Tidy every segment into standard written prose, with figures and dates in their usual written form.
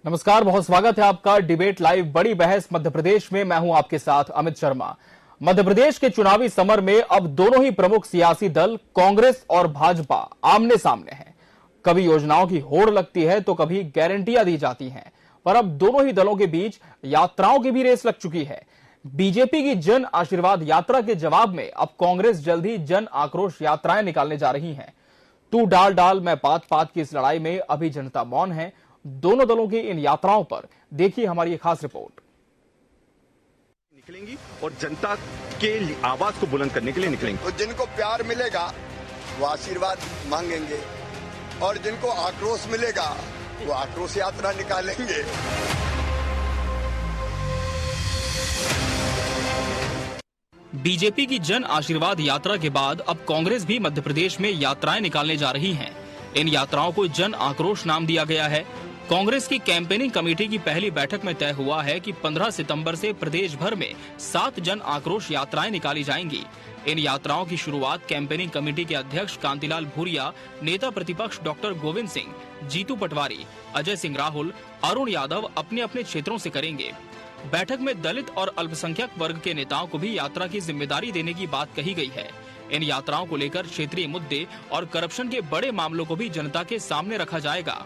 नमस्कार, बहुत स्वागत है आपका डिबेट लाइव बड़ी बहस मध्य प्रदेश में। मैं हूं आपके साथ अमित शर्मा। मध्य प्रदेश के चुनावी समर में अब दोनों ही प्रमुख सियासी दल कांग्रेस और भाजपा आमने सामने हैं। कभी योजनाओं की होड़ लगती है तो कभी गारंटियां दी जाती हैं, पर अब दोनों ही दलों के बीच यात्राओं की भी रेस लग चुकी है। बीजेपी की जन आशीर्वाद यात्रा के जवाब में अब कांग्रेस जल्द ही जन आक्रोश यात्राएं निकालने जा रही है। तू डाल डाल मैं पात पात की इस लड़ाई में अभी जनता मौन है। दोनों दलों की इन यात्राओं पर देखिए हमारी ये खास रिपोर्ट। निकलेंगी और जनता के आवाज को बुलंद करने के लिए निकलेंगे। तो जिनको प्यार मिलेगा वो आशीर्वाद मांगेंगे और जिनको आक्रोश मिलेगा वो आक्रोश यात्रा निकालेंगे। बीजेपी की जन आशीर्वाद यात्रा के बाद अब कांग्रेस भी मध्य प्रदेश में यात्राएं निकालने जा रही है। इन यात्राओं को जन आक्रोश नाम दिया गया है। कांग्रेस की कैंपेनिंग कमेटी की पहली बैठक में तय हुआ है कि 15 सितंबर से प्रदेश भर में 7 जन आक्रोश यात्राएं निकाली जाएंगी। इन यात्राओं की शुरुआत कैंपेनिंग कमेटी के अध्यक्ष कांतिलाल भूरिया, नेता प्रतिपक्ष डॉक्टर गोविंद सिंह, जीतू पटवारी, अजय सिंह राहुल, अरुण यादव अपने अपने क्षेत्रों से करेंगे। बैठक में दलित और अल्पसंख्यक वर्ग के नेताओं को भी यात्रा की जिम्मेदारी देने की बात कही गई है। इन यात्राओं को लेकर क्षेत्रीय मुद्दे और करप्शन के बड़े मामलों को भी जनता के सामने रखा जाएगा।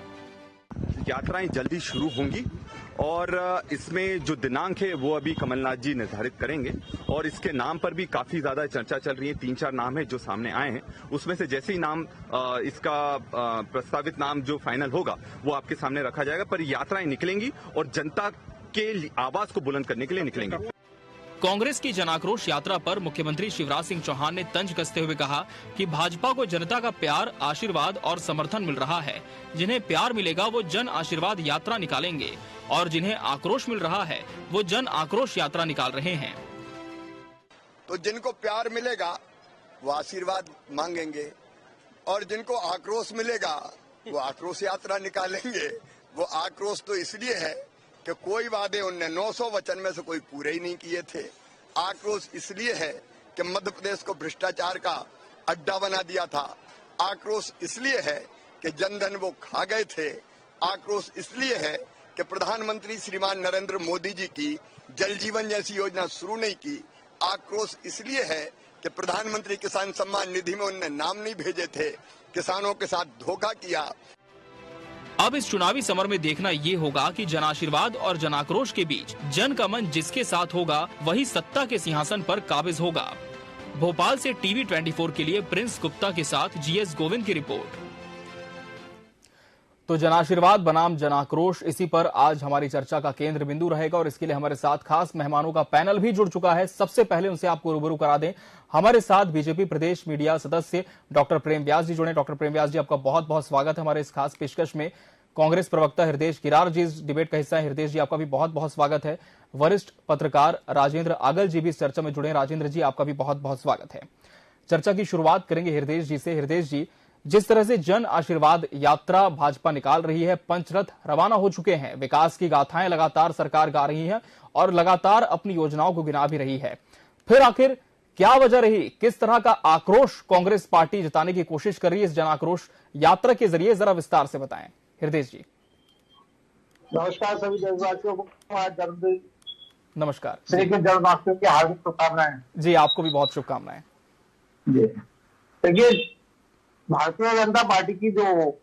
यात्राएं जल्दी शुरू होंगी और इसमें जो दिनांक है वो अभी कमलनाथ जी निर्धारित करेंगे और इसके नाम पर भी काफी ज्यादा चर्चा चल रही है। 3-4 नाम है जो सामने आए हैं, उसमें से जैसे ही नाम इसका प्रस्तावित नाम जो फाइनल होगा वो आपके सामने रखा जाएगा। पर यात्राएं निकलेंगी और जनता के आवाज को बुलंद करने के लिए निकलेंगे। कांग्रेस की जनाक्रोश यात्रा पर मुख्यमंत्री शिवराज सिंह चौहान ने तंज कसते हुए कहा कि भाजपा को जनता का प्यार, आशीर्वाद और समर्थन मिल रहा है। जिन्हें प्यार मिलेगा वो जन आशीर्वाद यात्रा निकालेंगे और जिन्हें आक्रोश मिल रहा है वो जन आक्रोश यात्रा निकाल रहे हैं। तो जिनको प्यार मिलेगा वो आशीर्वाद मांगेंगे और जिनको आक्रोश मिलेगा वो आक्रोश यात्रा निकालेंगे। वो आक्रोश तो इसलिए है कि कोई वादे उनने 900 वचन में से कोई पूरे ही नहीं किए थे। आक्रोश इसलिए है कि मध्य प्रदेश को भ्रष्टाचार का अड्डा बना दिया था। आक्रोश इसलिए है कि जनधन वो खा गए थे। आक्रोश इसलिए है कि प्रधानमंत्री श्रीमान नरेंद्र मोदी जी की जल जीवन जैसी योजना शुरू नहीं की। आक्रोश इसलिए है कि प्रधानमंत्री किसान सम्मान निधि में उनने नाम नहीं भेजे थे। किसानों के साथ धोखा किया। अब इस चुनावी समर में देखना ये होगा कि जन आशीर्वाद और जन आक्रोश के बीच जन का मन जिसके साथ होगा वही सत्ता के सिंहासन पर काबिज होगा। भोपाल से टीवी 24 के लिए प्रिंस गुप्ता के साथ जीएस गोविंद की रिपोर्ट। तो जन आशीर्वाद बनाम जन आक्रोश, इसी पर आज हमारी चर्चा का केंद्र बिंदु रहेगा और इसके लिए हमारे साथ खास मेहमानों का पैनल भी जुड़ चुका है। सबसे पहले उनसे आपको रूबरू करा दें। हमारे साथ बीजेपी प्रदेश मीडिया सदस्य डॉक्टर प्रेम व्यास जी जुड़े। डॉक्टर प्रेम व्यास जी, आपका बहुत बहुत स्वागत है हमारे इस खास पेशकश में। कांग्रेस प्रवक्ता हृदय किरार जी इस डिबेट का हिस्सा है। हृदय जी, आपका भी बहुत बहुत स्वागत है। वरिष्ठ पत्रकार राजेंद्र आगल जी भी इस चर्चा में जुड़े। राजेंद्र जी, आपका भी बहुत बहुत स्वागत है। चर्चा की शुरुआत करेंगे हृदय जी से। हृदय जी, जिस तरह से जन आशीर्वाद यात्रा भाजपा निकाल रही है, पंचरथ रवाना हो चुके हैं, विकास की गाथाएं लगातार सरकार गा रही है और लगातार अपनी योजनाओं को गिना भी रही है, फिर आखिर क्या वजह रही? किस तरह का आक्रोश कांग्रेस पार्टी जताने की कोशिश कर रही है इस जन आक्रोश यात्रा के जरिए? जरा विस्तार से बताएं हृदय जी। नमस्कार सभी देशवासियों को। नमस्कार। श्री कृष्ण जन्माष्टमी की हार्दिक शुभकामनाएं। जी, आपको भी बहुत शुभकामनाएं। जी, देखिए, भारतीय जनता पार्टी की जो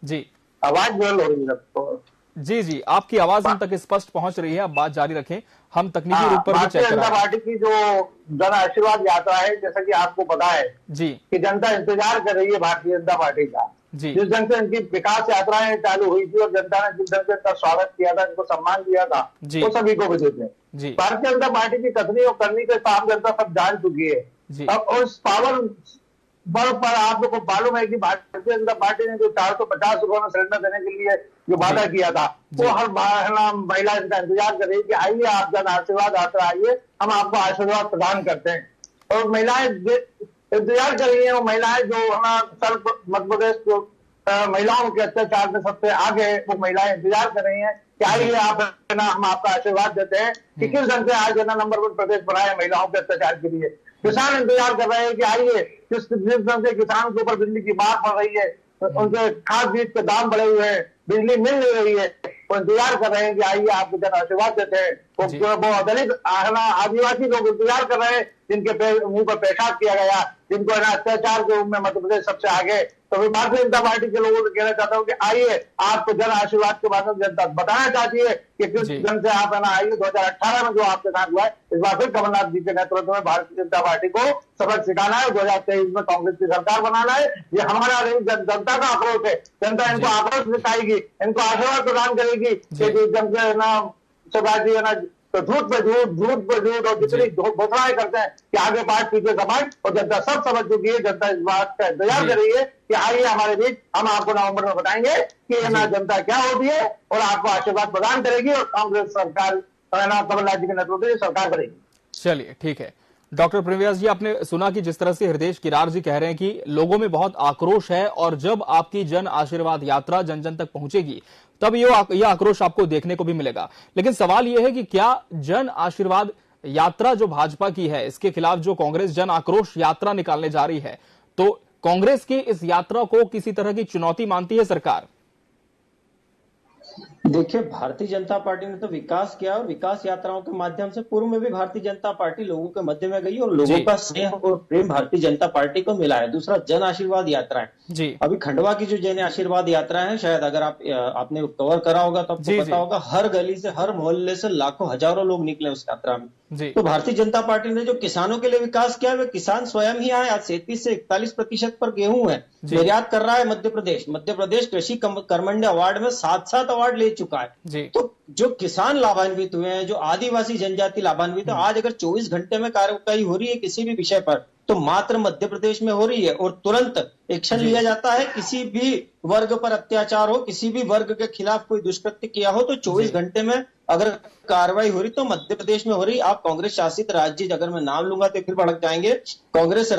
जी आवाज बुलंद हो रही है तो जी, आपकी आवाज हम तक स्पष्ट पहुंच रही है। आप बात जारी रखें, हम तकनीकी रूप पर भी चेक कर रहे हैं। भारतीय जनता पार्टी की जो जन आशीर्वाद यात्रा है, जैसा कि आपको पता है जी कि जनता इंतजार कर रही है भारतीय जनता पार्टी का। जी, जिस ढंग से इनकी विकास यात्राएं चालू हुई थी और जनता ने जिस ढंग से इनका स्वागत किया था, इनको सम्मान दिया था, वो सभी को विदित है। भारतीय जनता पार्टी की कथनी और करनी के काम जनता सब जान चुकी है। अब उस पावर बल पर आप लोग को मालूम है कि भारतीय जनता पार्टी ने जो 450 रुपए में सिलेंडर देने के लिए जो वादा किया था, वो हर महिला इनका इंतजार कर रही है कि आइए आप जन आशीर्वाद यात्रा आइए, हम आपको आशीर्वाद प्रदान करते हैं। और महिलाएं इंतजार कर रही है। वो महिलाएं जो हमारा मध्य प्रदेश जो महिलाओं के अत्याचार में सबसे आगे, वो महिलाएं इंतजार कर रही हैं कि आइए आप हम आपका आशीर्वाद देते हैं कि किस ढंग से आज नंबर 1 प्रदेश बना है महिलाओं के अत्याचार के लिए। किसान इंतजार कर रहे हैं कि आइए, जिस ढंग से किसानों के ऊपर बिजली की मार पड़ रही है, उनके खाद बीज के दाम बढ़े हुए हैं, बिजली मिल नहीं रही है, वो इंतजार कर रहे हैं कि आइए आपको जन आशीर्वाद देते हैं। वो दलित आदिवासी लोग इंतजार कर रहे हैं जिनके मुंह पर पेशाब किया गया, जिनको अत्याचार के रूप में मध्य प्रदेश सबसे आगे। तो मैं भारतीय जनता पार्टी के लोगों से कहना चाहता हूँ कि आइए, आपको जन आशीर्वाद के माध्यम से जनता बताना चाहती है कि किस ढंग से आप आइए। 2018 में जो आपके साथ हुआ है, इस बार फिर कमलनाथ जी के नेतृत्व में भारतीय जनता पार्टी को सबक सिखाना है। 2023 में कांग्रेस की सरकार बनाना है। ये हमारा नहीं, जनता का आक्रोश है। जनता इनको आक्रोश दिखाएगी, इनको आशीर्वाद प्रदान करेगी कि जब शिवराज जी है ना, तो झूठ पे झूठ और जितनी घोषणाएं करते हैं कि आगे बात पीछे समाज, और जनता सब समझ चुकी है। जनता इस बात का इंतजार कर रही है कि आइए हमारे बीच, हम आपको नवंबर में बताएंगे कि ना जनता क्या होती है और आपको आशीर्वाद प्रदान करेगी और कांग्रेस सरकार कमलनाथ जी के नेतृत्व में सरकार करेगी। चलिए ठीक है। डॉक्टर प्रेम व्यास जी, आपने सुना कि जिस तरह से हृदय किरार जी कह रहे हैं कि लोगों में बहुत आक्रोश है और जब आपकी जन आशीर्वाद यात्रा जन जन तक पहुंचेगी तब यह आक्रोश आपको देखने को भी मिलेगा। लेकिन सवाल यह है कि क्या जन आशीर्वाद यात्रा जो भाजपा की है, इसके खिलाफ जो कांग्रेस जन आक्रोश यात्रा निकालने जा रही है, तो कांग्रेस की इस यात्रा को किसी तरह की चुनौती मानती है सरकार? देखिए, भारतीय जनता पार्टी ने तो विकास किया और विकास यात्राओं के माध्यम से पूर्व में भी भारतीय जनता पार्टी लोगों के मध्य में गई और लोगों का स्नेह और प्रेम भारतीय जनता पार्टी को मिला है। दूसरा, जन आशीर्वाद यात्रा है। अभी खंडवा की जो जन आशीर्वाद यात्रा है, शायद अगर आपने कवर करा होगा तो आपको पता होगा, हर गली से, हर मोहल्ले से लाखों हजारों लोग निकले उस यात्रा में। तो भारतीय जनता पार्टी ने जो किसानों के लिए विकास किया, वे किसान स्वयं ही आए। आज 37 से 41% पर गेहूं है, निर्यात कर रहा है मध्य प्रदेश कृषि कर्मण्य अवार्ड में 7 अवार्ड ले चुका है। तो जो किसान लाभान्वित हुए हैं, जो आदिवासी जनजाति लाभान्वित है, आज अगर 24 घंटे में कार्रवाई हो रही है किसी भी विषय पर, तो मात्र मध्य प्रदेश में हो रही है और तुरंत एक्शन लिया जाता है। किसी भी वर्ग पर अत्याचार हो, किसी भी वर्ग के खिलाफ कोई दुष्कृत्य किया हो, तो 24 घंटे में अगर कार्रवाई हो रही तो मध्य प्रदेश में हो रही। आप कांग्रेस शासित राज्य, अगर मैं नाम लूंगा तो फिर भड़क जाएंगे, कांग्रेस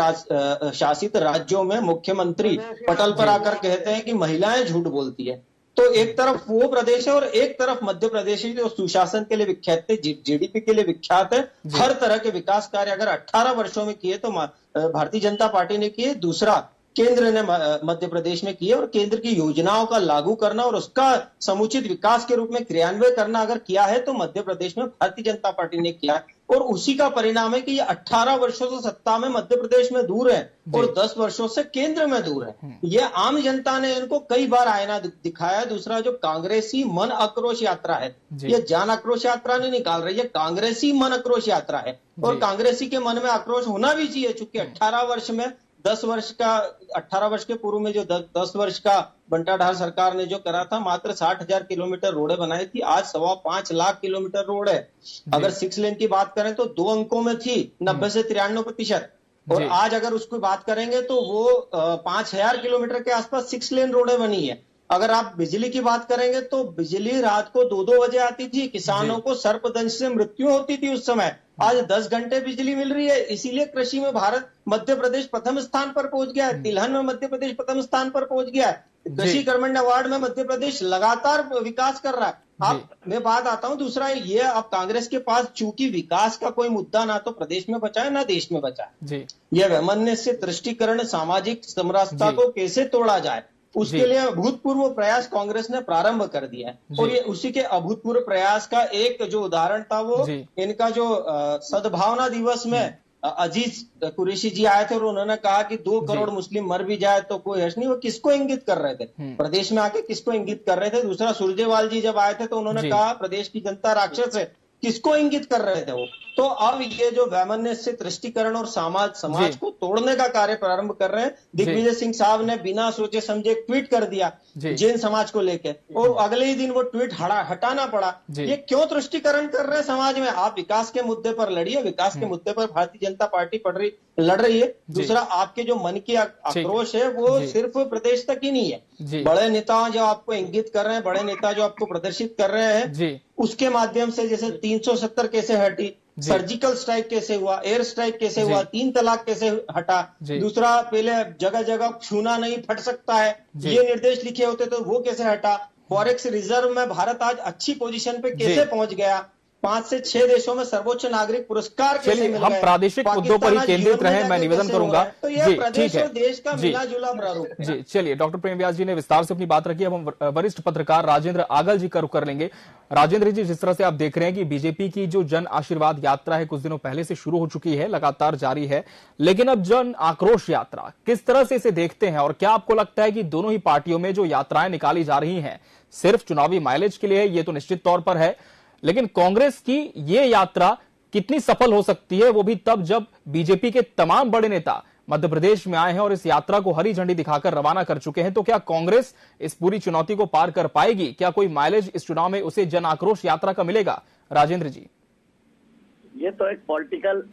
शासित राज्यों में मुख्यमंत्री पटल पर आकर कहते हैं कि महिलाएं झूठ बोलती है। तो एक तरफ वो प्रदेश है और एक तरफ मध्य प्रदेश है जो सुशासन के लिए विख्यात है, जीडीपी के लिए विख्यात है। हर तरह के विकास कार्य अगर 18 वर्षों में किए तो भारतीय जनता पार्टी ने किए। दूसरा, केंद्र ने मध्य प्रदेश में किए और केंद्र की योजनाओं का लागू करना और उसका समुचित विकास के रूप में क्रियान्वयन करना अगर किया है तो मध्य प्रदेश में भारतीय जनता पार्टी ने किया है। और उसी का परिणाम है कि ये 18 वर्षों से सत्ता में मध्य प्रदेश में दूर है और 10 वर्षों से केंद्र में दूर है। ये आम जनता ने इनको कई बार आईना दिखाया। दूसरा, जो कांग्रेसी मन आक्रोश यात्रा है, ये जन आक्रोश यात्रा नहीं निकाल रही है, कांग्रेसी मन आक्रोश यात्रा है। और कांग्रेसी के मन में आक्रोश होना भी चाहिए, चूंकि 18 वर्ष में 10 वर्ष का, 18 वर्ष के पूर्व में जो 10 वर्ष का बंटाढार सरकार ने जो करा था, मात्र 60,000 किलोमीटर रोडें बनाई थी। आज 5.25 लाख किलोमीटर रोड है। अगर 6 लेन की बात करें तो 2 अंकों में थी, 90 से 93%। और आज अगर उसकी बात करेंगे तो वो 5,000 किलोमीटर के आसपास 6 लेन रोडें बनी है। अगर आप बिजली की बात करेंगे तो बिजली रात को 2-2 बजे आती थी, किसानों को सर्पदंश से मृत्यु होती थी उस समय। आज 10 घंटे बिजली मिल रही है। इसीलिए कृषि में भारत, मध्य प्रदेश प्रथम स्थान पर पहुंच गया है। तिलहन में मध्य प्रदेश प्रथम स्थान पर पहुंच गया है। कृषि कर्मण्य अवार्ड में मध्य प्रदेश लगातार विकास कर रहा है। मैं बात आता हूं दूसरा, ये अब कांग्रेस के पास चूंकि विकास का कोई मुद्दा ना तो प्रदेश में बचा है ना देश में बचा है। यह वैमनस्य से तुष्टीकरण, सामाजिक समरसता को कैसे तोड़ा जाए, उसके लिए अभूतपूर्व प्रयास कांग्रेस ने प्रारंभ कर दिया है। और ये उसी के अभूतपूर्व प्रयास का एक जो उदाहरण था वो इनका जो सद्भावना दिवस में अजीज कुरैशी जी आए थे और उन्होंने कहा कि 2 करोड़ मुस्लिम मर भी जाए तो कोई हर्ष नहीं। वो किसको इंगित कर रहे थे? प्रदेश में आके किसको इंगित कर रहे थे? दूसरा, सुरजेवाल जी जब आए थे तो उन्होंने कहा प्रदेश की जनता राक्षस है। किसको इंगित कर रहे थे वो? तो अब ये जो वैमनस्य से तुष्टीकरण और समाज को तोड़ने का कार्य प्रारंभ कर रहे हैं। दिग्विजय सिंह साहब ने बिना सोचे समझे एक ट्वीट कर दिया जैन समाज को लेकर और अगले ही दिन वो ट्वीट हटाना पड़ा। ये क्यों तुष्टीकरण कर रहे हैं समाज में? आप विकास के मुद्दे पर लड़िए, विकास के मुद्दे पर भारतीय जनता पार्टी लड़ रही है। दूसरा, आपके जो मन की आक्रोश है वो सिर्फ प्रदेश तक ही नहीं है। बड़े नेता जो आपको इंगित कर रहे हैं, बड़े नेता जो आपको प्रदर्शित कर रहे हैं, उसके माध्यम से जैसे 370 कैसे हटी, सर्जिकल स्ट्राइक कैसे हुआ, एयर स्ट्राइक कैसे हुआ, 3 तलाक कैसे हटा। दूसरा, पहले जगह जगह छूना नहीं फट सकता है, ये निर्देश लिखे होते तो वो कैसे हटा। फॉरेक्स रिजर्व में भारत आज अच्छी पोजीशन पे कैसे पहुंच गया। 5 से 6 देशों में सर्वोच्च नागरिक पुरस्कार चलिए हम प्रादेशिक मुद्दों पर ही केंद्रित रहे, मैं निवेदन करूंगा। तो ये प्रदेश और देश का मिला-जुला प्रारूप है। जी चलिए, डॉक्टर प्रेम व्यास जी ने विस्तार से अपनी बात रखी। अब हम वरिष्ठ पत्रकार राजेंद्र आगल जी का रुख कर लेंगे। राजेंद्र जी, जिस तरह से आप देख रहे हैं कि बीजेपी की जो जन आशीर्वाद यात्रा है कुछ दिनों पहले से शुरू हो चुकी है, लगातार जारी है, लेकिन अब जन आक्रोश यात्रा किस तरह से इसे देखते हैं, और क्या आपको लगता है कि दोनों ही पार्टियों में जो यात्राएं निकाली जा रही हैं सिर्फ चुनावी माइलेज के लिए है? ये तो निश्चित तौर पर है, लेकिन कांग्रेस की ये यात्रा कितनी सफल हो सकती है, वो भी तब जब बीजेपी के तमाम बड़े नेता मध्य प्रदेश में आए हैं और इस यात्रा को हरी झंडी दिखाकर रवाना कर चुके हैं। तो क्या कांग्रेस इस पूरी चुनौती को पार कर पाएगी? क्या कोई माइलेज इस चुनाव में उसे जन आक्रोश यात्रा का मिलेगा? राजेंद्र जी, ये तो एक पॉलिटिकल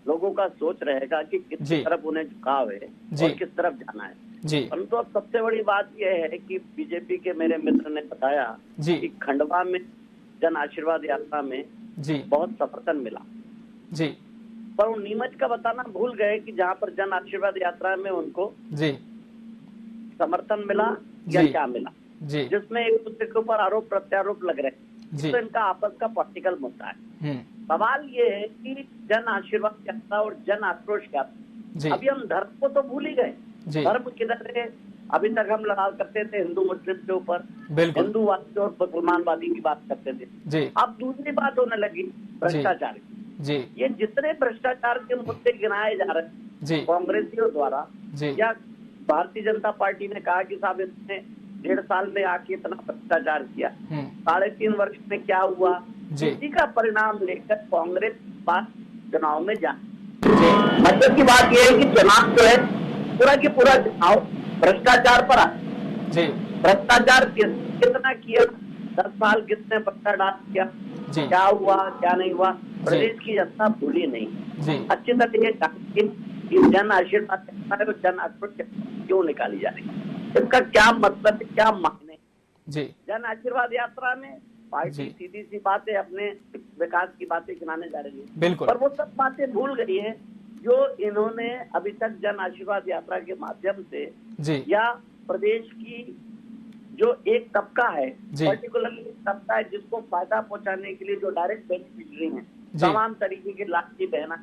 लोगों का सोच रहेगा कि किस तरफ उन्हें झुकाव है और किस तरफ जाना है जी। परंतु अब सबसे बड़ी बात यह है कि बीजेपी के मेरे मित्र ने बताया कि खंडवा में जन आशीर्वाद यात्रा में बहुत समर्थन मिला जी, पर वो नीमच का बताना भूल गए कि जहाँ पर जन आशीर्वाद यात्रा में उनको समर्थन मिला या क्या मिला, जिसमें एक दूसरे के ऊपर आरोप प्रत्यारोप लग रहे हैं। तो इनका आपस का पॉलिटिकल मुद्दा है। सवाल ये है कि जन आशीर्वाद यात्रा और जन आक्रोश यात्रा, अभी हम धर्म को तो भूल ही गए। धर्म किधर है? अभी तक हम लड़ाई करते थे हिंदू मुस्लिम के ऊपर, हिंदूवादी और मुसलमानवादी की बात करते थे। अब दूसरी बात होने लगी भ्रष्टाचार की। ये जितने भ्रष्टाचार के मुद्दे गिनाए जा रहे हैं कांग्रेसियों द्वारा या भारतीय जनता पार्टी ने कहा कि साहब इसने 1.5 साल में आके इतना भ्रष्टाचार किया, 3.5 वर्ष में क्या हुआ, इसी का परिणाम लेकर कांग्रेस पास चुनाव में जा। मतलब की बात यह है कि चुनाव जो है पूरा की पूरा चुनाव भ्रष्टाचार पर आ। भ्रष्टाचार कितना किया, 10 साल कितने पत्थर डाल किया, क्या हुआ क्या नहीं हुआ, प्रदेश की जनता भूली नहीं। अच्छी तरह से जन आशीर्वाद जन आक्रोश क्यों निकाली जा रही है, इसका क्या मतलब है, क्या मायने? जन आशीर्वाद यात्रा में पार्टी सीधी सी बातें अपने विकास की बातें गिनाने जा रही है, पर वो सब बातें भूल गई है जो इन्होंने अभी तक जन आशीर्वाद यात्रा के माध्यम से या प्रदेश की जो एक तबका है, पर्टिकुलरली तबका है जिसको फायदा पहुंचाने के लिए जो डायरेक्ट बेनिफिशियरी हैं, तमाम तरीके की लाठी बहना,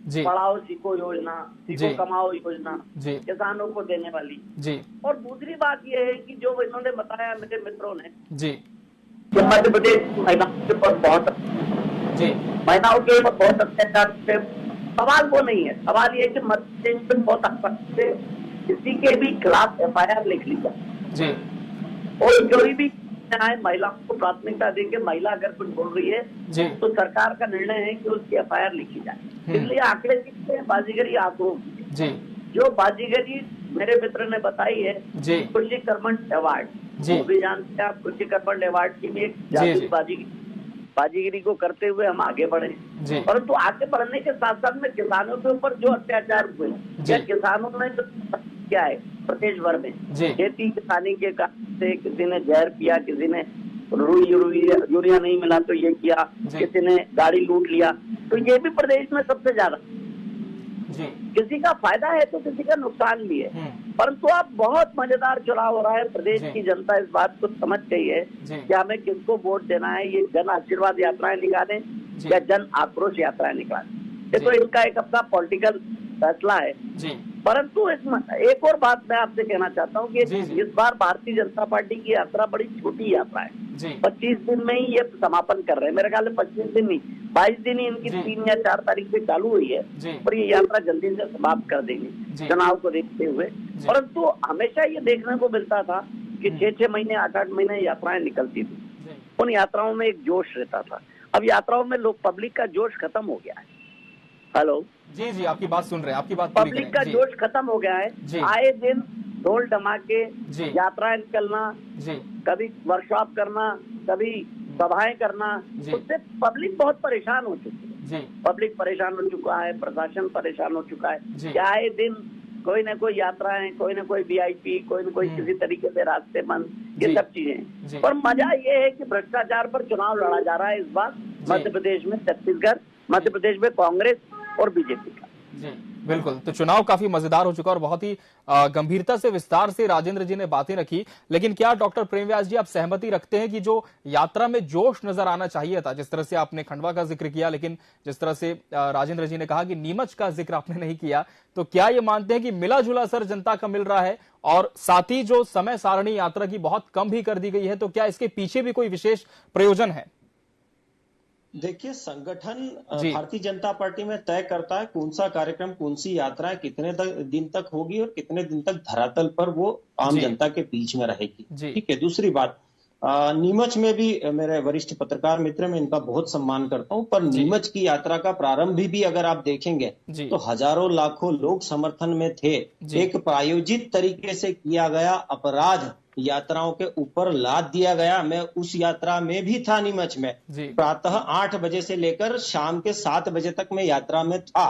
पढ़ाओ सीखो योजना, सीखो कमाओ योजना किसानों को देने वाली। और दूसरी बात यह है कि जो इन्होंने बताया मेरे मित्रों ने मध्य प्रदेश महिलाओं के ऊपर बहुत अत्याचार, सवाल वो नहीं है। सवाल ये है कि मध्य प्रदेश में बहुत आसपास से किसी के भी खिलाफ FIR लिख ली जाए और जो भी महिलाओं को प्राथमिकता देके महिला अगर कुछ बोल रही है तो सरकार का निर्णय है कि उसकी FIR लिखी जाए। इसलिए आंकड़े दिखते हैं बाजीगरी आंकड़ों जो बाजीगरी मेरे मित्र ने बताई है कृषि कर्मण अवार्ड, वो भी जानते हैं आप, कृषि कर्मण अवार्ड की भी एक बाजीगिरी को करते हुए हम आगे बढ़े। परंतु आगे बढ़ने के साथ साथ में किसानों के ऊपर जो अत्याचार हुए या किसानों ने जो क्या है प्रदेश भर में खेती किसानी के कारण से किसी ने जहर पिया, किसी ने यूरिया नहीं मिला तो ये किया, किसी ने गाड़ी लूट लिया, तो ये भी प्रदेश में सबसे ज्यादा। किसी का फायदा है तो किसी का नुकसान भी है। परंतु अब बहुत मजेदार चुनाव हो रहा है, प्रदेश की जनता इस बात को समझ गई है कि हमें किसको वोट देना है। ये जन आशीर्वाद यात्राएं निकालें या जन आक्रोश यात्राएं निकालें, ये तो इनका एक अपना पॉलिटिकल फैसला है। परंतु एक और बात मैं आपसे कहना चाहता हूँ कि इस बार भारतीय जनता पार्टी की यात्रा बड़ी छोटी यात्रा है, 25 दिन में ही ये समापन कर रहे हैं। मेरे ख्याल में 25 दिन नहीं, 22 दिन ही इनकी 3 या 4 तारीख से चालू हुई है और ये यात्रा जल्दी से समाप्त कर देंगे चुनाव को देखते हुए। परंतु हमेशा ये देखने को मिलता था कि 6-6 महीने 8-8 महीने यात्राएं निकलती थी, उन यात्राओं में एक जोश रहता था। अब यात्राओं में लोग पब्लिक का जोश खत्म हो गया है। हेलो जी आपकी बात सुन रहे हैं, आपकी बात पब्लिक का जोश खत्म हो गया है। आए दिन ढोल धमाके, यात्राएं निकलना, कभी वर्कशॉप करना, कभी सभाएं करना, उससे पब्लिक बहुत परेशान हो चुकी है। पब्लिक परेशान हो चुका है, प्रशासन परेशान हो चुका है कि आए दिन कोई न कोई यात्राएं, कोई न कोई VIP, कोई न कोई किसी तरीके से रास्ते बंद, ये सब चीजें। पर मजा ये है कि भ्रष्टाचार पर चुनाव लड़ा जा रहा है इस बार मध्य प्रदेश में, छत्तीसगढ़, मध्य प्रदेश में कांग्रेस और बीजेपी का। बिल्कुल, तो चुनाव काफी मजेदार हो चुका और बहुत ही गंभीरता से विस्तार से राजेंद्र जी ने बातें रखी। लेकिन क्या डॉक्टर प्रेम व्यास जी आप सहमति रखते हैं कि जो यात्रा में जोश नजर आना चाहिए था, जिस तरह से आपने खंडवा का जिक्र किया, लेकिन जिस तरह से राजेंद्र जी ने कहा कि नीमच का जिक्र आपने नहीं किया, तो क्या ये मानते हैं कि मिला जुला असर जनता का मिल रहा है? और साथ ही जो समय सारणी यात्रा की बहुत कम भी कर दी गई है, तो क्या इसके पीछे भी कोई विशेष प्रयोजन है? देखिए, संगठन भारतीय जनता पार्टी में तय करता है कौन सा कार्यक्रम, कौन सी यात्रा कितने दिन तक होगी और कितने दिन तक धरातल पर वो आम जनता के बीच में रहेगी। ठीक है। दूसरी बात, नीमच में भी मेरे वरिष्ठ पत्रकार मित्र, मैं इनका बहुत सम्मान करता हूं, पर नीमच की यात्रा का प्रारंभ भी अगर आप देखेंगे तो हजारों लाखों लोग समर्थन में थे। एक प्रायोजित तरीके से किया गया अपराध यात्राओं के ऊपर लाद दिया गया। मैं उस यात्रा में भी था नीमच में। प्रातः 8 बजे से लेकर शाम के 7 बजे तक मैं यात्रा में था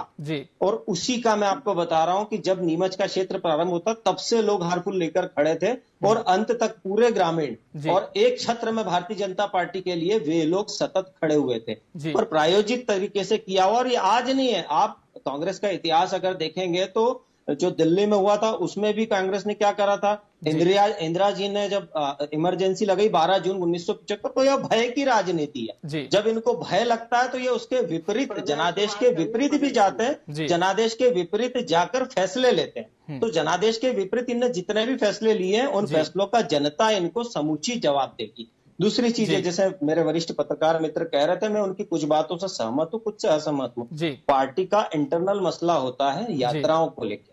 और उसी का मैं आपको बता रहा हूं कि जब नीमच का क्षेत्र प्रारंभ होता तब से लोग हारफूल लेकर खड़े थे और अंत तक पूरे ग्रामीण और एक छत्र में भारतीय जनता पार्टी के लिए वे लोग सतत खड़े हुए थे। पर प्रायोजित तरीके से किया हुआ, और ये आज नहीं है। आप कांग्रेस का इतिहास अगर देखेंगे तो जो दिल्ली में हुआ था उसमें भी कांग्रेस ने क्या करा था। इंदिरा जी ने जब इमरजेंसी लगाई 12 जून 1975, तो यह भय की राजनीति है। जब इनको भय लगता है तो ये उसके विपरीत, जनादेश के विपरीत भी जाते हैं, जनादेश के विपरीत जाकर फैसले लेते हैं। तो जनादेश के विपरीत इनने जितने भी फैसले लिए हैं उन फैसलों का जनता इनको समूची जवाब देगी। दूसरी चीज है, जैसे मेरे वरिष्ठ पत्रकार मित्र कह रहे थे, मैं उनकी कुछ बातों से सहमत हूँ, कुछ से असहमत हूँ। पार्टी का इंटरनल मसला होता है यात्राओं को लेकर।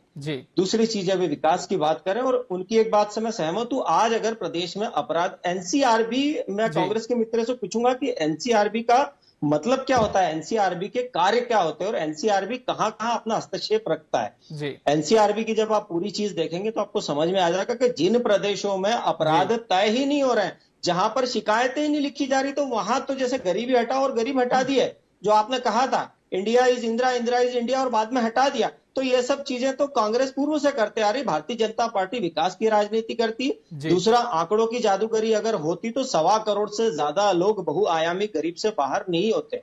दूसरी चीज है, वे विकास की बात करें, और उनकी एक बात से मैं सहमत हूं। आज अगर प्रदेश में अपराध, एनसीआरबी, मैं कांग्रेस के मित्र से पूछूंगा कि एनसीआरबी का मतलब क्या होता है, एनसीआरबी के कार्य क्या होते हैं और एनसीआरबी कहां कहां अपना हस्तक्षेप रखता है। एनसीआरबी की जब आप पूरी चीज देखेंगे तो आपको समझ में आ जाएगा कि जिन प्रदेशों में अपराध तय ही नहीं हो रहे हैं, जहां पर शिकायतें ही नहीं लिखी जा रही, तो वहां तो जैसे गरीबी हटाओ और गरीब हटा दिए, जो आपने कहा था India is Indira, Indira is India, और बाद में हटा दिया। तो ये सब चीजें तो कांग्रेस पूर्व से करते आ रही। भारतीय जनता पार्टी विकास की राजनीति करती। दूसरा, आंकड़ों की जादूगरी अगर होती तो 1.25 करोड़ से ज्यादा लोग बहुआयामी गरीब से बाहर नहीं होते।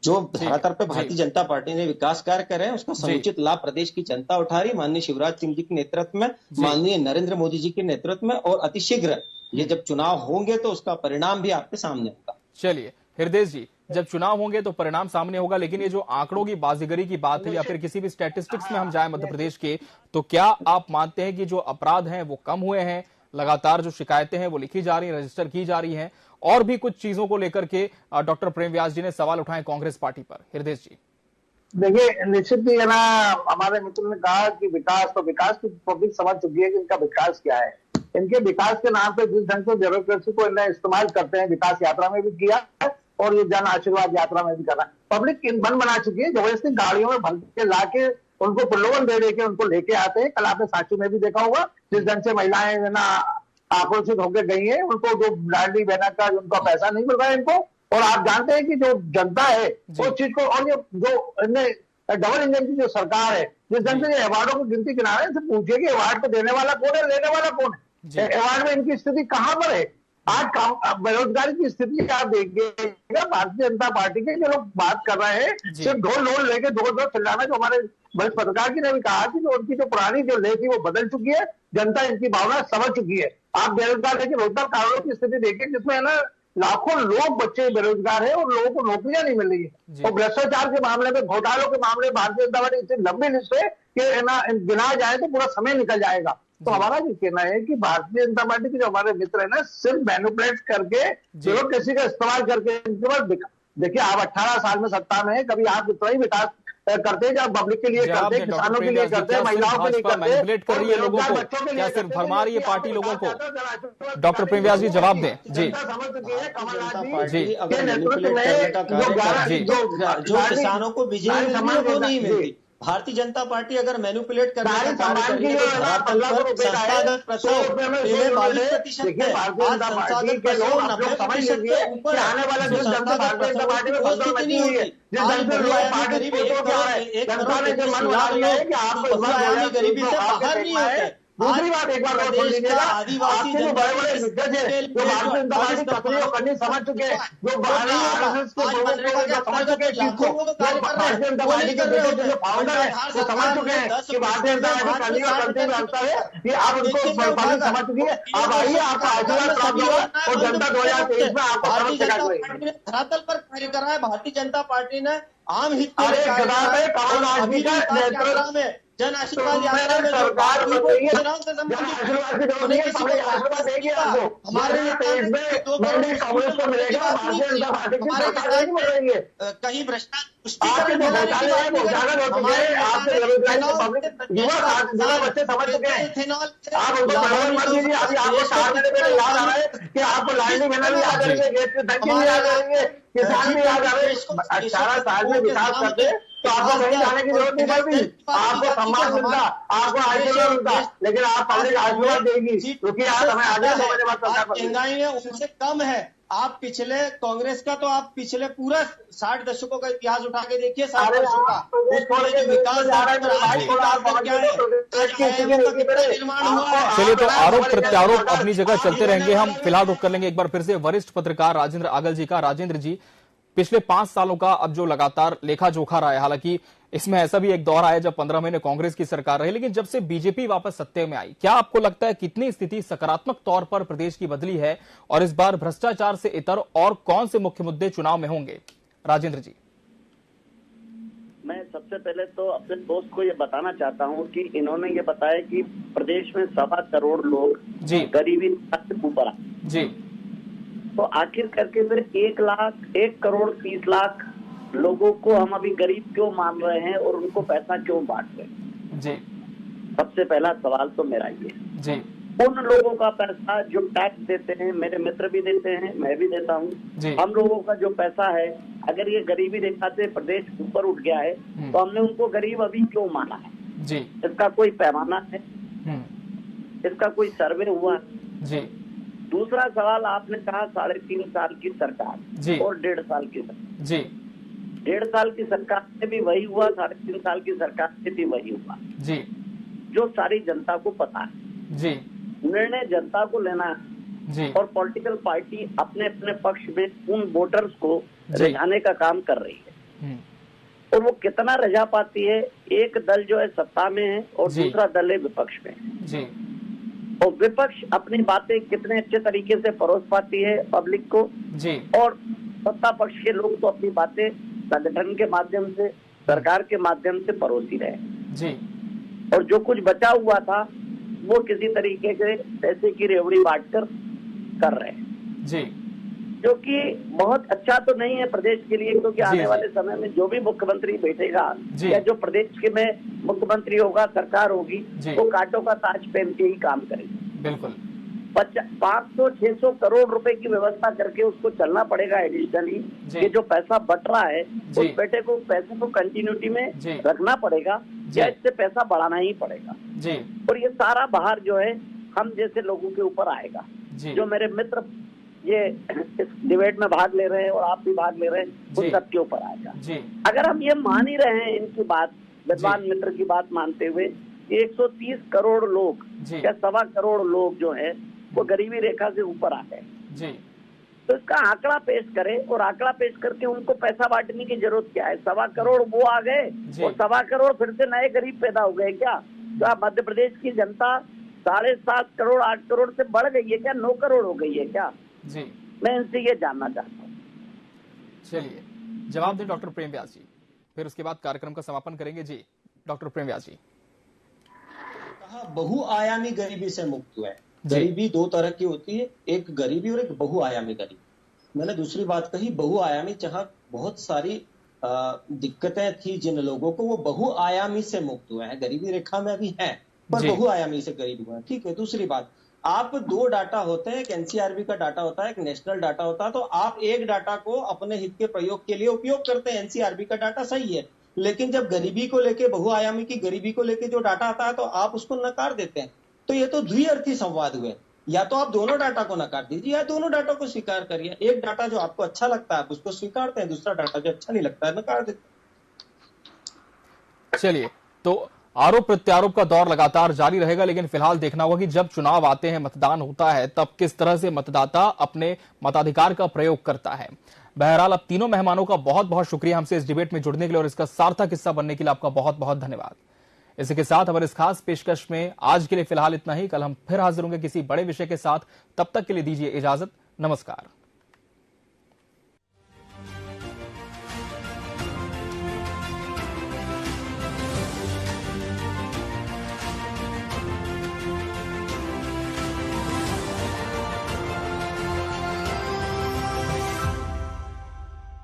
जो धरातल पे भारतीय जनता पार्टी ने विकास कार्य करे हैं उसका समुचित लाभ प्रदेश की जनता उठा रही, माननीय शिवराज सिंह जी के नेतृत्व में, माननीय नरेंद्र मोदी जी के नेतृत्व में, और अतिशीघ्र ये जब चुनाव होंगे तो उसका परिणाम भी आपके सामने होगा। चलिए हृदय जी, जब चुनाव होंगे तो परिणाम सामने होगा, लेकिन ये जो आंकड़ों की बाजीगरी की बात है या फिर किसी भी स्टैटिस्टिक्स में हम जाएं मध्य प्रदेश के, तो क्या आप मानते हैं कि जो अपराध हैं वो कम हुए हैं? लगातार जो शिकायतें हैं वो लिखी जा रही हैं, रजिस्टर की जा रही हैं, और भी कुछ चीजों को लेकर के डॉक्टर प्रेम व्यास जी ने सवाल उठाए कांग्रेस पार्टी पर। हृदय जी, देखिए, निश्चित ही है ना, हमारे मित्र ने कहा कि विकास, तो विकास की पब्लिक समझ चुकी है कि इनका विकास क्या है। इनके विकास के नाम पे जिस ढंग से ब्यूरोक्रेसी को इन्हें इस्तेमाल करते हैं, विकास यात्रा में भी किया और ये जन आशीर्वाद यात्रा में भी कर रहा है। पब्लिक मन बना चुकी है, जबरदस्ती गाड़ियों में भर के लाके उनको प्रलोभन दे के उनको लेके आते हैं। कल आपने सांची में भी देखा होगा, जिस ढंग से महिलाएं ना आक्रोशित होकर गई है, उनको जो लाडली बहना का उनका पैसा नहीं मिल रहा है इनको। और आप जानते हैं कि जो जनता है वो चीज को, और ये जो डबल इंजन की जो सरकार है, जिस ढंग से अवार्डों की गिनती गिना रहे हैं, पूछिए कि अवार्ड को देने वाला कौन है, लेने वाला कौन है? अवार्ड में इनकी स्थिति कहां पर है? आज बेरोजगारी की स्थिति आप देखिएगा, भारतीय जनता पार्टी के जो लोग बात कर रहे हैं सिर्फ ढोल ढोल लेके दो चिल्लाना, जो हमारे वरिष्ठ पत्रकार जी ने भी कहा कि जो उनकी जो पुरानी जो ले थी वो बदल चुकी है, जनता इनकी भावना समझ चुकी है। आप बेरोजगार देखिए, रोजगार कारणों की स्थिति देखिए, जिसमें है ना लाखों लोग बच्चे बेरोजगार है और लोगों को नौकरियां नहीं मिल रही है। और भ्रष्टाचार के मामले में, घोटालों के मामले में भारतीय जनता पार्टी इतनी लंबी लिस्ट है कि है ना, गिना जाए तो पूरा समय निकल जाएगा। तो हमारा ये कहना है कि भारतीय जनता पार्टी के जो हमारे मित्र है ना, सिर्फ मैनिपुलेट करके, ब्यूरोक्रेसी का इस्तेमाल करके, देखिए आप 18 साल में सत्ता में है, कभी आप इतना ही विकास करते हैं जब पब्लिक के लिए करते हैं, किसानों के लिए करते हैं, महिलाओं के लिए करते हैं, मैनिपुलेट कर रही है लोगों को, क्या सिर्फ भरमा रही है पार्टी लोगों को? डॉक्टर प्रेम व्यास जी जवाब दें। जी, जो किसानों को बिजली वो नहीं मिलती, भारतीय जनता पार्टी अगर मैनिपुलेट करने का कार्य करेगी तो संस्थागत प्रसव पहले 22% है, आज संस्थागत प्रसव 90% के ऊपर आने वाला जो संस्थागत प्रसव की कोई स्थिति नहीं होती। आज बहुआयामी गरीबी 1 करोड़ 31 लाख लोग बहुआयामी गरीबी से बाहर नहीं होते। दूसरी बात एक बार और सुन लीजिएगा, आपके जो बड़े बड़े दिग्गज है जो भारतीय जनता पार्टी तकनीक और करनी समझ चुके हैं, जो आरएसएस के लोगों को समझ चुके हैं, भारतीय जनता पार्टी के दिग्गज जो फाउंडर है वो समझ चुके हैं कि भारतीय जनता पार्टी करनी और करते हुए अंतर है, ये आप उनको समझ चुकी है। आप आइए, आपका आशीर्वाद प्राप्त होगा और जनता 2023 में आपको धरातल पर कार्य कर रहा है। भारतीय जनता पार्टी ने आम हित में जन आशीर्वाद यात्रा में सरकार कहीं भ्रष्टाचार बच्चे समझ चुके हैं। आप उनको कि आपको लाडली बहना भी याद करेंगे, गैस की टंकी भी याद करेंगे, किसान भी याद करेंगे। 18 साल में विकास करते तो आपको कहीं जाने की जरूरत नहीं पड़ती, आपको सम्मान मिलता, आपको आशीर्वाद मिलता, लेकिन आप पब्लिक आशीर्वाद देगी क्योंकि आप हमें आगे समझने बात महंगाई है उनसे कम है। आप पिछले कांग्रेस का तो आप पिछले पूरा 60 दशकों का इतिहास उठा के देखिए, 60 वर्षों का विकास निर्माण हुआ है। चलिए, तो आरोप प्रत्यारोप अपनी जगह चलते रहेंगे। हम फिलहाल रुक कर लेंगे एक बार फिर से वरिष्ठ पत्रकार राजेंद्र आगल जी का। राजेंद्र जी, पिछले 5 सालों का अब जो लगातार लेखा जोखा रहा है, हालांकि इसमें ऐसा भी एक दौर आया जब 15 महीने कांग्रेस की सरकार रही, लेकिन जब से बीजेपी वापस सत्ते में आई, क्या आपको लगता है कितनी स्थिति सकारात्मक तौर पर प्रदेश की बदली है और इस बार भ्रष्टाचार से इतर और कौन से मुख्य मुद्दे चुनाव में होंगे? राजेंद्र जी, मैं सबसे पहले तो अपने दोस्त को ये बताना चाहता हूँ कि इन्होंने ये बताया कि प्रदेश में 1.25 करोड़ लोग गरीबी से ऊपर आ जी, तो आखिर करके फिर 1 करोड़ 30 लाख लोगों को हम अभी गरीब क्यों मान रहे हैं और उनको पैसा क्यों बांट रहे हैं? जी, सबसे पहला सवाल तो मेरा ये जी। उन लोगों का पैसा जो टैक्स देते हैं, मेरे मित्र भी देते हैं, मैं भी देता हूँ, हम लोगों का जो पैसा है, अगर ये गरीबी रेखा से प्रदेश ऊपर उठ गया है तो हमने उनको गरीब अभी क्यों माना है? जी, इसका कोई पैमाना है? इसका कोई सर्वे हुआ? जी। दूसरा सवाल आपने कहा 3.5 साल की सरकार और 1.5 साल की सरकार। जी, 1.5 साल की सरकार से भी वही हुआ, 3.5 साल की सरकार से भी वही हुआ जी, जो सारी जनता को पता है। जी, निर्णय जनता को लेना है जी, और पॉलिटिकल पार्टी अपने अपने पक्ष में उन वोटर्स को रिझाने का काम कर रही है। और वो कितना रिझा पाती है? एक दल जो है सत्ता में है और दूसरा दल है विपक्ष में जी, और विपक्ष अपनी बातें कितने अच्छे तरीके से परोस पाती है पब्लिक को जी, और सत्ता पक्ष के लोग तो अपनी बातें संगठन के माध्यम से, सरकार के माध्यम से परोसी रहे जी, और जो कुछ बचा हुआ था वो किसी तरीके से पैसे की रेवड़ी बांटकर कर रहे हैं जी, जो कि बहुत अच्छा तो नहीं है प्रदेश के लिए, क्योंकि आने वाले समय में जो भी मुख्यमंत्री बैठेगा या जो प्रदेश के में मुख्यमंत्री होगा, सरकार होगी, वो कांटों का ताज पहन के ही काम करेगी। बिल्कुल 500-600 करोड़ रुपए की व्यवस्था करके उसको चलना पड़ेगा एडिशनली। ये जो पैसा बट रहा है उस पैसे को कंटिन्यूटी में रखना पड़ेगा या इससे पैसा बढ़ाना ही पड़ेगा जी, और ये सारा बाहर जो है हम जैसे लोगों के ऊपर आएगा। जो मेरे मित्र ये इस डिबेट में भाग ले रहे हैं और आप भी भाग ले रहे हैं, उन सबके ऊपर आएगा जी। अगर हम ये मान ही रहे हैं इनकी बात, विद्वान मित्र की बात मानते हुए, 130 करोड़ लोग या 1.25 करोड़ लोग जो है वो गरीबी रेखा से ऊपर आ गए जी, तो इसका आंकड़ा पेश करें और आंकड़ा पेश करके उनको पैसा बांटने की जरूरत क्या है? 1.25 करोड़ वो आ गए और 1.25 करोड़ फिर से नए गरीब पैदा हो गए क्या? तो मध्य प्रदेश की जनता 7.5 करोड़ 8 करोड़ से बढ़ गई है क्या? 9 करोड़ हो गई है क्या जी? मैं इनसे ये जानना चाहता हूँ। चलिए जवाब दें डॉक्टर प्रेम व्यास जी, फिर उसके बाद कार्यक्रम का समापन करेंगे जी। डॉक्टर प्रेम व्यास जी, कहा बहुआयामी गरीबी से मुक्त हुआ है। गरीबी 2 तरह की होती है, एक गरीबी और एक बहुआयामी गरीबी। मैंने दूसरी बात कही बहुआयामी, जहां बहुत सारी दिक्कतें थी जिन लोगों को, वो बहुआयामी से मुक्त हुए हैं। गरीबी रेखा में भी है पर बहुआयामी से गरीब हुए हैं। ठीक है। दूसरी बात, आप 2 डाटा होते हैं, एक एनसीआरबी का डाटा होता है, एक नेशनल डाटा होता है। तो आप एक डाटा को अपने हित के प्रयोग के लिए उपयोग करते हैं, एनसीआरबी का डाटा सही है, लेकिन जब गरीबी को लेके, बहुआयामी की गरीबी को लेके जो डाटा आता है तो आप उसको नकार देते हैं। तो ये तो द्विअर्थी संवाद हुए। या तो आप दोनों डाटा को नकार दीजिए या दोनों डाटा को स्वीकार करिए। एक डाटा जो आपको अच्छा लगता है आप उसको स्वीकारते हैं, दूसरा डाटा जो अच्छा नहीं लगता है नकार देते हैं। चलिए, तो आरोप प्रत्यारोप का दौर लगातार जारी रहेगा, लेकिन फिलहाल देखना होगा कि जब चुनाव आते हैं, मतदान होता है, तब किस तरह से मतदाता अपने मताधिकार का प्रयोग करता है। बहरहाल अब तीनों मेहमानों का बहुत बहुत शुक्रिया हमसे इस डिबेट में जुड़ने के लिए और इसका सार्थक हिस्सा बनने के लिए आपका बहुत बहुत धन्यवाद। इसी के साथ हमारे इस खास पेशकश में आज के लिए फिलहाल इतना ही। कल हम फिर हाजिर होंगे किसी बड़े विषय के साथ। तब तक के लिए दीजिए इजाजत। नमस्कार।